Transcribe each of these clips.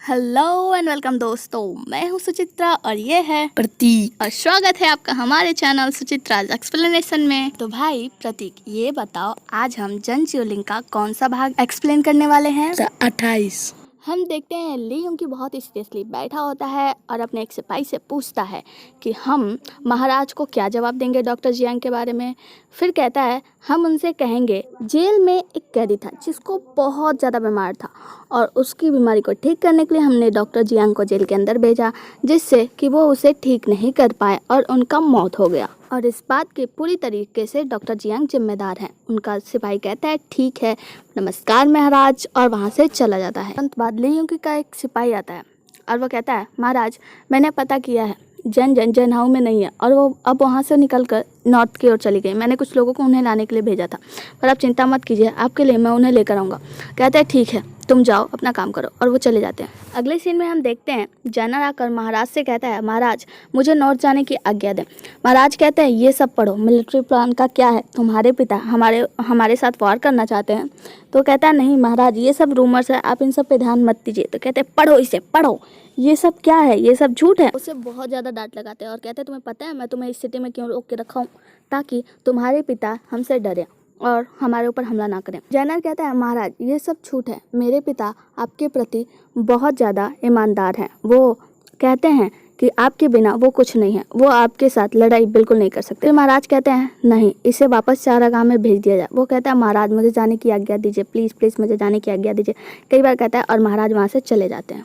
Hello and welcome दोस्तों, मैं हूं सुचित्रा और ये है प्रतीक। और स्वागत है आपका हमारे चैनल सुचित्रा एक्सप्लेनेशन में। तो भाई प्रतीक, ये बताओ आज हम जन जीवलिंग का कौन सा भाग एक्सप्लेन करने वाले हैं? 28। हम देखते हैं ली यूंग बहुत सीरियसली बैठा होता है और अपने एक सिपाही से पूछता है कि हम महाराज को क्या जवाब देंगे डॉक्टर जियांग के बारे में। फिर कहता है हम उनसे कहेंगे जेल में एक कैदी था जिसको बहुत ज़्यादा बीमार था और उसकी बीमारी को ठीक करने के लिए हमने डॉक्टर जियांग को जेल के अंदर भेजा, जिससे कि वो उसे ठीक नहीं कर पाए और उनका मौत हो गया। और इस बात के पूरी तरीके से डॉक्टर जियांग जिम्मेदार हैं। उनका सिपाही कहता है ठीक है, नमस्कार महाराज, और वहाँ से चला जाता है। तुरंत बाद ली यूंग का एक सिपाही आता है और वो कहता है महाराज, मैंने पता किया है, जनहाऊ में नहीं है और वो अब वहाँ से निकलकर नॉर्थ की ओर चली गई। मैंने कुछ लोगों को उन्हें लाने के लिए भेजा था, पर आप चिंता मत कीजिए, आपके लिए मैं उन्हें लेकर आऊँगा। कहते हैं ठीक है, तुम जाओ अपना काम करो, और वो चले जाते हैं। अगले सीन में हम देखते हैं जनरल आकर महाराज से कहता है महाराज मुझे नॉर्थ जाने की आज्ञा दें। महाराज कहते हैं ये सब पढ़ो, मिलिट्री प्लान का क्या है, तुम्हारे पिता हमारे साथ वॉर करना चाहते हैं। तो कहता है नहीं महाराज, ये सब रूमर्स है, आप इन सब पे ध्यान मत दीजिए। तो कहते हैं पढ़ो इसे, पढ़ो, ये सब क्या है, ये सब झूठ है। उसे बहुत ज़्यादा डांट लगाते हैं और कहते हैं तुम्हें पता है मैं तुम्हें इस सिटी में क्यों रोक के रखा हूँ, ताकि तुम्हारे पिता हमसे डरे और हमारे ऊपर हमला ना करें। जनरल कहता है महाराज ये सब झूठ है, मेरे पिता आपके प्रति बहुत ज़्यादा ईमानदार हैं। वो कहते हैं कि आपके बिना वो कुछ नहीं है, वो आपके साथ लड़ाई बिल्कुल नहीं कर सकते। महाराज कहते हैं नहीं, इसे वापस चारागाह में भेज दिया जाए। वो कहता है महाराज मुझे जाने की आज्ञा दीजिए, प्लीज़ प्लीज़ मुझे जाने की आज्ञा दीजिए। कई बार कहता है और महाराज वहाँ से चले जाते हैं।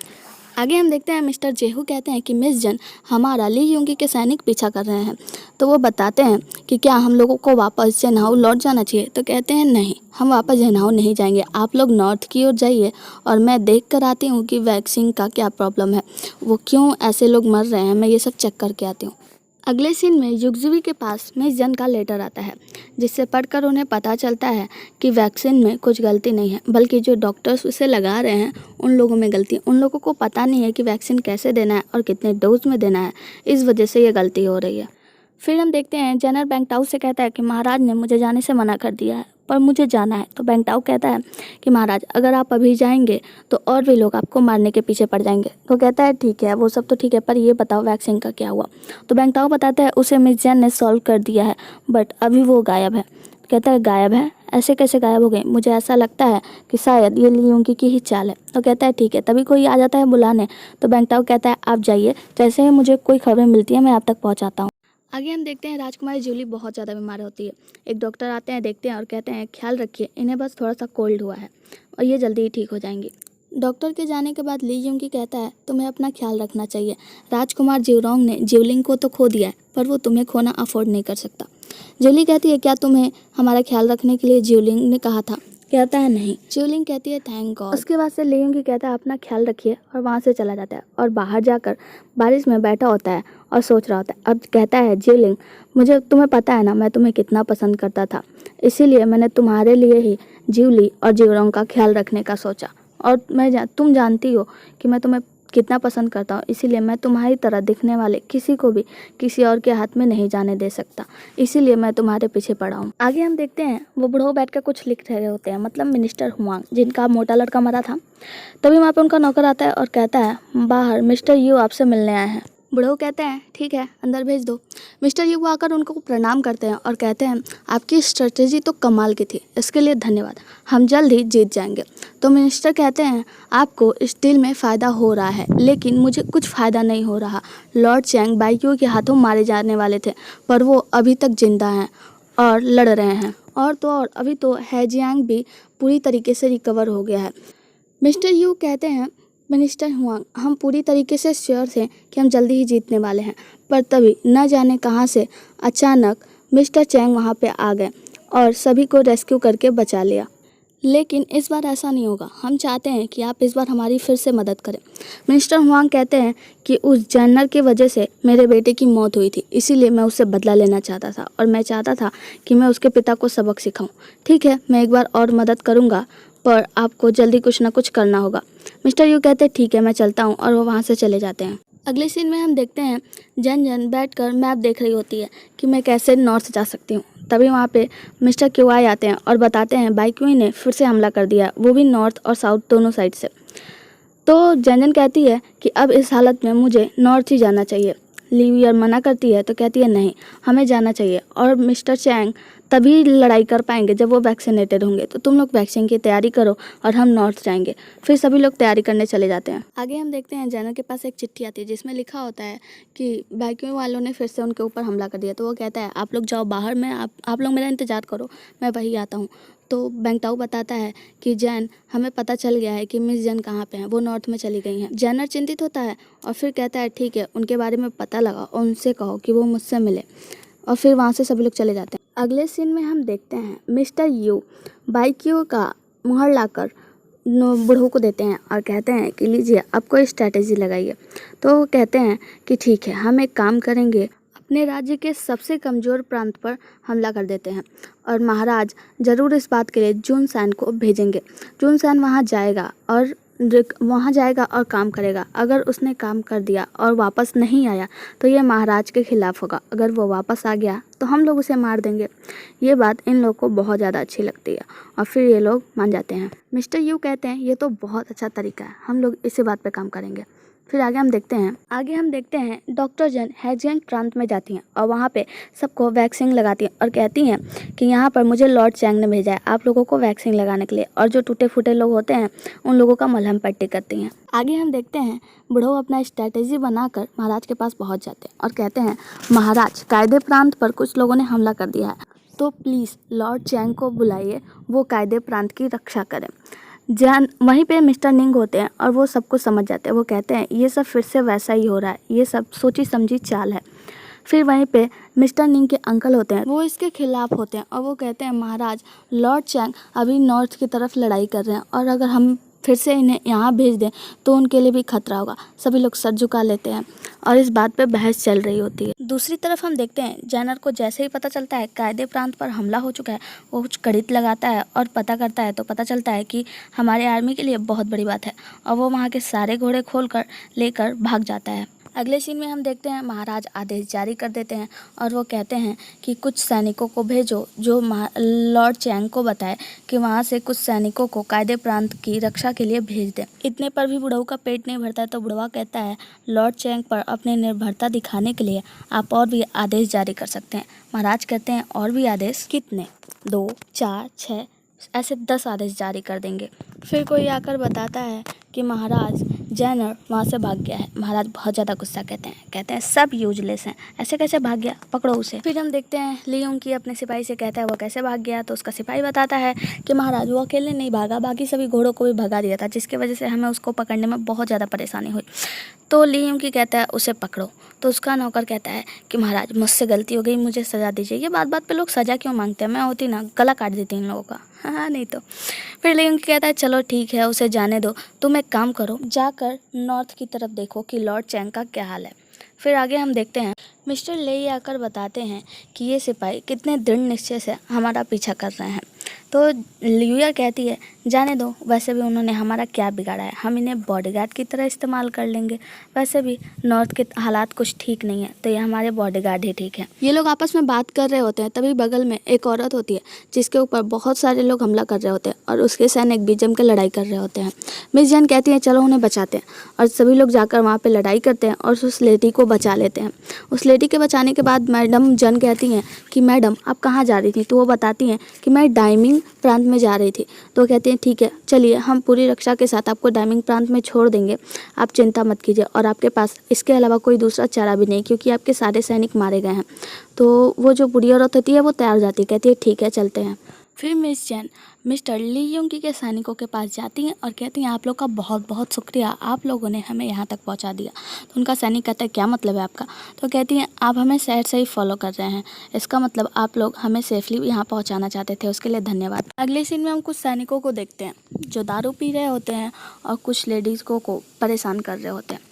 आगे हम देखते हैं मिस्टर जेहू कहते हैं कि मिस जन, हमारा ली यूंगी के सैनिक पीछा कर रहे हैं। तो वो बताते हैं कि क्या हम लोगों को वापस जनहाऊ लौट जाना चाहिए। तो कहते हैं नहीं, हम वापस जनहाऊ नहीं जाएंगे, आप लोग नॉर्थ की ओर जाइए और मैं देख कर आती हूँ कि वैक्सीन का क्या प्रॉब्लम है, वो क्यों ऐसे लोग मर रहे हैं, मैं ये सब चेक करके आती हूँ। अगले सीन में युगजुवी के पास मिस जन का लेटर आता है, जिससे पढ़कर उन्हें पता चलता है कि वैक्सीन में कुछ गलती नहीं है, बल्कि जो डॉक्टर्स उसे लगा रहे हैं उन लोगों में गलती। उन लोगों को पता नहीं है कि वैक्सीन कैसे देना है और कितने डोज में देना है, इस वजह से ये गलती हो रही है। फिर हम देखते हैं जनरल बैंगटाऊ से कहता है कि महाराज ने मुझे जाने से मना कर दिया है, पर मुझे जाना है। तो बैंगटाऊ कहता है कि महाराज अगर आप अभी जाएंगे तो और भी लोग आपको मारने के पीछे पड़ जाएंगे। तो कहता है ठीक है, वो सब तो ठीक है, पर ये बताओ वैक्सीन का क्या हुआ। तो बैंगटाऊ बताता है उसे मिस जैन ने सॉल्व कर दिया है, बट अभी वो गायब है। कहता है गायब है, ऐसे कैसे गायब हो गई, मुझे ऐसा लगता है कि शायद ये ली यूंगी की ही चाल है। तो कहता है ठीक है, तभी कोई आ जाता है बुलाने। तो बैंगटाऊ कहता है आप जाइए, जैसे ही मुझे कोई खबरें मिलती है मैं आप तक पहुँचाता हूँ। आगे हम देखते हैं राजकुमारी जूली बहुत ज़्यादा बीमार होती है। एक डॉक्टर आते हैं, देखते हैं और कहते हैं ख्याल रखिए, इन्हें बस थोड़ा सा कोल्ड हुआ है और ये जल्दी ही ठीक हो जाएंगी। डॉक्टर के जाने के बाद ली यूंगी कहता है तुम्हें अपना ख्याल रखना चाहिए, राजकुमार जिवरोंग ने जिवलिंग को तो खो दिया है, पर वो तुम्हें खोना अफोर्ड नहीं कर सकता। जूली कहती है क्या तुम्हें हमारा ख्याल रखने के लिए जिवलिंग ने कहा था। कहता है नहीं। जिवलिंग कहती है थैंक गॉड। उसके बाद से ली यूंगी कहता है अपना ख्याल रखिए और वहाँ से चला जाता है और बाहर जाकर बारिश में बैठा होता है और सोच रहा होता है। अब कहता है जिवलिंग, मुझे तुम्हें पता है ना मैं तुम्हें कितना पसंद करता था, इसीलिए मैंने तुम्हारे लिए ही जिवली और जिवरोंग का ख्याल रखने का सोचा, और तुम जानती हो कि मैं तुम्हें कितना पसंद करता हूँ, इसीलिए मैं तुम्हारी तरह दिखने वाले किसी को भी किसी और के हाथ में नहीं जाने दे सकता, इसीलिए मैं तुम्हारे पीछे पड़ा हूँ। आगे हम देखते हैं वो बुढ़ो बैठ कर कुछ लिख रहे होते हैं, मतलब मिनिस्टर हुआंग जिनका मोटा लड़का मरा था। तभी वहाँ पे उनका नौकर आता है और कहता है बाहर मिस्टर यू आपसे मिलने आए हैं। बुढ़ो कहते हैं ठीक है, अंदर भेज दो। मिस्टर यू आकर उनको प्रणाम करते हैं और कहते हैं आपकी स्ट्रेटेजी तो कमाल की थी, इसके लिए धन्यवाद, हम जल्द ही जीत जाएंगे। तो मिनिस्टर कहते हैं आपको इस डील में फ़ायदा हो रहा है, लेकिन मुझे कुछ फ़ायदा नहीं हो रहा। लॉर्ड चैंग बाइक्यू के हाथों मारे जाने वाले थे, पर वो अभी तक जिंदा हैं और लड़ रहे हैं, और तो और अभी तो हैजियांग भी पूरी तरीके से रिकवर हो गया है। मिस्टर यू कहते हैं मिनिस्टर हुआंग, हम पूरी तरीके से श्योर थे कि हम जल्दी ही जीतने वाले हैं, पर तभी न जाने कहां से अचानक मिस्टर चैंग वहां पे आ गए और सभी को रेस्क्यू करके बचा लिया। लेकिन इस बार ऐसा नहीं होगा, हम चाहते हैं कि आप इस बार हमारी फिर से मदद करें। मिनिस्टर हुआंग कहते हैं कि उस जनरल की वजह से मेरे बेटे की मौत हुई थी, इसीलिए मैं उससे बदला लेना चाहता था और मैं चाहता था कि मैं उसके पिता को सबक सिखाऊं। ठीक है, मैं एक बार और मदद करूंगा, पर आपको जल्दी कुछ ना कुछ करना होगा। मिस्टर यू कहते हैं ठीक है, मैं चलता हूँ, और वो वहाँ से चले जाते हैं। अगले सीन में हम देखते हैं जन बैठकर मैप देख रही होती है कि मैं कैसे नॉर्थ जा सकती हूँ। तभी वहाँ पे मिस्टर क्यूआई आते हैं और बताते हैं बाइक्यूई ने फिर से हमला कर दिया, वो भी नॉर्थ और साउथ दोनों साइड से। तो जैन कहती है कि अब इस हालत में मुझे नॉर्थ ही जाना चाहिए। लिवियर मना करती है तो कहती है नहीं, हमें जाना चाहिए और मिस्टर चैंग तभी लड़ाई कर पाएंगे जब वो वैक्सीनेटेड होंगे। तो तुम लोग वैक्सीन की तैयारी करो और हम नॉर्थ जाएंगे। फिर सभी लोग तैयारी करने चले जाते हैं। आगे हम देखते हैं जैनर के पास एक चिट्ठी आती है जिसमें लिखा होता है कि वैक्यूम वालों ने फिर से उनके ऊपर हमला कर दिया। तो वो कहता है आप लोग जाओ बाहर में, आप लोग मेरा इंतजार करो, मैं वही आता हूँ। तो बेंगटाओ बताता है कि जैन, हमें पता चल गया है कि मिस जैन कहाँ पे हैं, वो नॉर्थ में चली गई हैं। जैनर चिंतित होता है और फिर कहता है ठीक है, उनके बारे में पता लगा और उनसे कहो कि वो मुझसे मिले। और फिर वहाँ से सभी लोग चले जाते हैं। अगले सीन में हम देखते हैं मिस्टर यू बाइक यू का मुहर लाकर बूढ़ों को देते हैं और कहते हैं कि लीजिए अब कोई स्ट्रैटेजी लगाइए। तो वो कहते हैं कि ठीक है, हम एक काम करेंगे, अपने राज्य के सबसे कमज़ोर प्रांत पर हमला कर देते हैं और महाराज ज़रूर इस बात के लिए जून सैन को भेजेंगे। जून सैन वहाँ जाएगा और काम करेगा। अगर उसने काम कर दिया और वापस नहीं आया तो ये महाराज के खिलाफ होगा। अगर वो वापस आ गया तो हम लोग उसे मार देंगे। ये बात इन लोग को बहुत ज़्यादा अच्छी लगती है और फिर ये लोग मान जाते हैं। मिस्टर यू कहते हैं ये तो बहुत अच्छा तरीका है, हम लोग इसी बात पे काम करेंगे। फिर आगे हम देखते हैं डॉक्टर जैन हेजियन प्रांत में जाती हैं और वहाँ पे सबको वैक्सीन लगाती हैं और कहती हैं कि यहाँ पर मुझे लॉर्ड चैंग ने भेजा है आप लोगों को वैक्सीन लगाने के लिए, और जो टूटे फूटे लोग होते हैं उन लोगों का मलहम पट्टी करती हैं। आगे हम देखते हैं बूढ़ो अपना स्ट्रैटेजी बनाकर महाराज के पास पहुँच जाते हैं और कहते हैं महाराज, कायदे प्रांत पर कुछ लोगों ने हमला कर दिया है, तो प्लीज़ लॉर्ड चैंग को बुलाइए, वो कायदे प्रांत की रक्षा करें। जैन वहीं पे मिस्टर निंग होते हैं और वो सब कुछ समझ जाते हैं। वो कहते हैं ये सब फिर से वैसा ही हो रहा है, ये सब सोची समझी चाल है। फिर वहीं पे मिस्टर निंग के अंकल होते हैं, वो इसके खिलाफ होते हैं और वो कहते हैं महाराज, लॉर्ड चैंग अभी नॉर्थ की तरफ लड़ाई कर रहे हैं और अगर हम फिर से इन्हें यहाँ भेज दें तो उनके लिए भी खतरा होगा। सभी लोग सर झुका लेते हैं और इस बात पे बहस चल रही होती है। दूसरी तरफ हम देखते हैं जैनर को जैसे ही पता चलता है कायदे प्रांत पर हमला हो चुका है, वो कुछ कड़ित लगाता है और पता करता है तो पता चलता है कि हमारे आर्मी के लिए बहुत बड़ी बात है और वो वहाँ के सारे घोड़े खोल कर लेकर भाग जाता है। अगले सीन में हम देखते हैं महाराज आदेश जारी कर देते हैं और वो कहते हैं कि कुछ सैनिकों को भेजो जो लॉर्ड चैंग को बताए कि वहाँ से कुछ सैनिकों को कायदे प्रांत की रक्षा के लिए भेज दें। इतने पर भी बुढ़ऊ का पेट नहीं भरता है तो बुढ़वा कहता है लॉर्ड चैंग पर अपनी निर्भरता दिखाने के लिए आप और भी आदेश जारी कर सकते हैं। महाराज कहते हैं और भी आदेश? कितने? 2, 4, 6 ऐसे 10 आदेश जारी कर देंगे। फिर कोई आकर बताता है कि महाराज जैनर वहाँ से भाग गया है। महाराज बहुत ज़्यादा गुस्सा कहते हैं सब यूजलेस हैं, ऐसे कैसे भाग गया, पकड़ो उसे। फिर हम देखते हैं लियोंग की अपने सिपाही से कहता है वो कैसे भाग गया। तो उसका सिपाही बताता है कि महाराज वो अकेले नहीं भागा, बाकी सभी घोड़ों को भी भगा दिया था, जिसकी वजह से हमें उसको पकड़ने में बहुत ज़्यादा परेशानी हुई। तो लियोंग की कहता है उसे पकड़ो। तो उसका नौकर कहता है कि महाराज मुझसे गलती हो गई, मुझे सज़ा दीजिए। ये बात पे लोग सज़ा क्यों मांगते हैं, मैं होती ना गला काट देती इन लोगों का। हाँ नहीं तो। फिर लियोंग कहता है चलो ठीक है, उसे जाने दो, तुम एक काम करो, जाकर नॉर्थ की तरफ देखो कि लॉर्ड चैंग का क्या हाल है। फिर आगे हम देखते हैं मिस्टर लेई आकर बताते हैं कि ये सिपाही कितने दृढ़ निश्चय से हमारा पीछा कर रहे हैं। तो लियूया कहती है जाने दो, वैसे भी उन्होंने हमारा क्या बिगाड़ा है, हम इन्हें बॉडीगार्ड की तरह इस्तेमाल कर लेंगे। वैसे भी नॉर्थ के हालात कुछ ठीक नहीं है तो ये हमारे बॉडीगार्ड ही ठीक है। ये लोग आपस में बात कर रहे होते हैं, तभी बगल में एक औरत होती है जिसके ऊपर बहुत सारे लोग हमला कर रहे होते हैं और उसके सैनिक भी जम के लड़ाई कर रहे होते हैं। मिस जैन कहती है चलो उन्हें बचाते हैं और सभी लोग जाकर वहाँ पर लड़ाई करते हैं और उस लेडी को बचा लेते हैं। उस लेडी के बचाने के बाद मैडम जन कहती हैं कि मैडम आप कहाँ जा रही थी। तो वो बताती हैं कि मैं डाइमिंग प्रांत में जा रही थी। तो कहते हैं ठीक है चलिए, हम पूरी रक्षा के साथ आपको डाइमिंग प्रांत में छोड़ देंगे, आप चिंता मत कीजिए, और आपके पास इसके अलावा कोई दूसरा चारा भी नहीं क्योंकि आपके सारे सैनिक मारे गए हैं। तो वो जो बुढ़ी औरत होती है वो तैयार हो जाती है, कहती है ठीक है चलते हैं। फिर मिस जैन मिस्टर ली योंगी के सैनिकों के पास जाती हैं और कहती हैं आप लोग का बहुत बहुत शुक्रिया, आप लोगों ने हमें यहाँ तक पहुँचा दिया। तो उनका सैनिक कहता है क्या मतलब है आपका। तो कहती हैं आप हमें शहर से ही फॉलो कर रहे हैं, इसका मतलब आप लोग हमें सेफली यहाँ पहुँचाना चाहते थे, उसके लिए धन्यवाद। अगले सीन में हम कुछ सैनिकों को देखते हैं जो दारू पी रहे होते हैं और कुछ लेडीज़ को परेशान कर रहे होते हैं।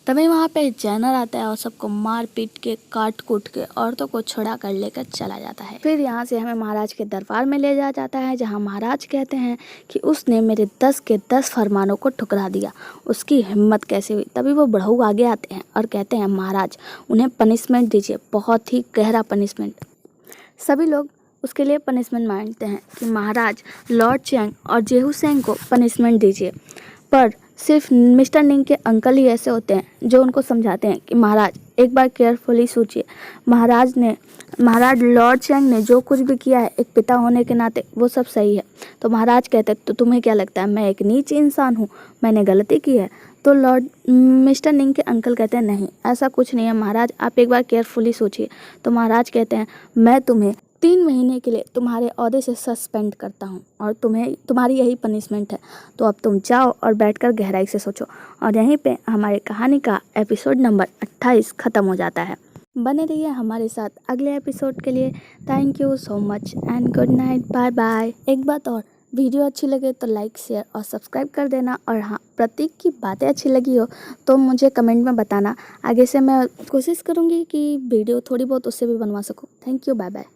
तभी वहाँ पे जैनर आता है और सबको मार पीट के काट कूट के औरतों को छुड़ा कर लेकर चला जाता है। फिर यहाँ से हमें महाराज के दरबार में ले जाया जाता है जहाँ महाराज कहते हैं कि उसने मेरे 10 के 10 फरमानों को ठुकरा दिया, उसकी हिम्मत कैसे हुई। तभी वो बड़हू आगे आते हैं और कहते हैं महाराज उन्हें पनिशमेंट दीजिए, बहुत ही गहरा पनिशमेंट। सभी लोग उसके लिए पनिशमेंट मांगते हैं कि महाराज लॉर्ड चैंग और जेहू सेंग को पनिशमेंट दीजिए, पर सिर्फ मिस्टर निंग के अंकल ही ऐसे होते हैं जो उनको समझाते हैं कि महाराज एक बार केयरफुली सोचिए। महाराज लॉर्ड चैंग ने जो कुछ भी किया है एक पिता होने के नाते वो सब सही है। तो महाराज कहते तो तुम्हें क्या लगता है मैं एक नीच इंसान हूँ, मैंने गलती की है? तो मिस्टर निंग के अंकल कहते हैं नहीं ऐसा कुछ नहीं है महाराज, आप एक बार केयरफुली सोचिए। तो महाराज कहते हैं मैं तुम्हें 3 महीने के लिए तुम्हारे ओहदे से सस्पेंड करता हूँ और तुम्हारी यही पनिशमेंट है। तो अब तुम जाओ और बैठकर गहराई से सोचो। और यहीं पे हमारी कहानी का एपिसोड नंबर 28 ख़त्म हो जाता है। बने रहिए हमारे साथ अगले एपिसोड के लिए। Thank you so much and good night, bye bye. एक बात और, वीडियो अच्छी लगे तो लाइक शेयर और सब्सक्राइब कर देना। और हाँ, प्रतीक की बातें अच्छी लगी हो तो मुझे कमेंट में बताना। आगे से मैं कोशिश करूँगी कि वीडियो थोड़ी बहुत उससे भी बनवा सकूँ। Thank you, bye bye.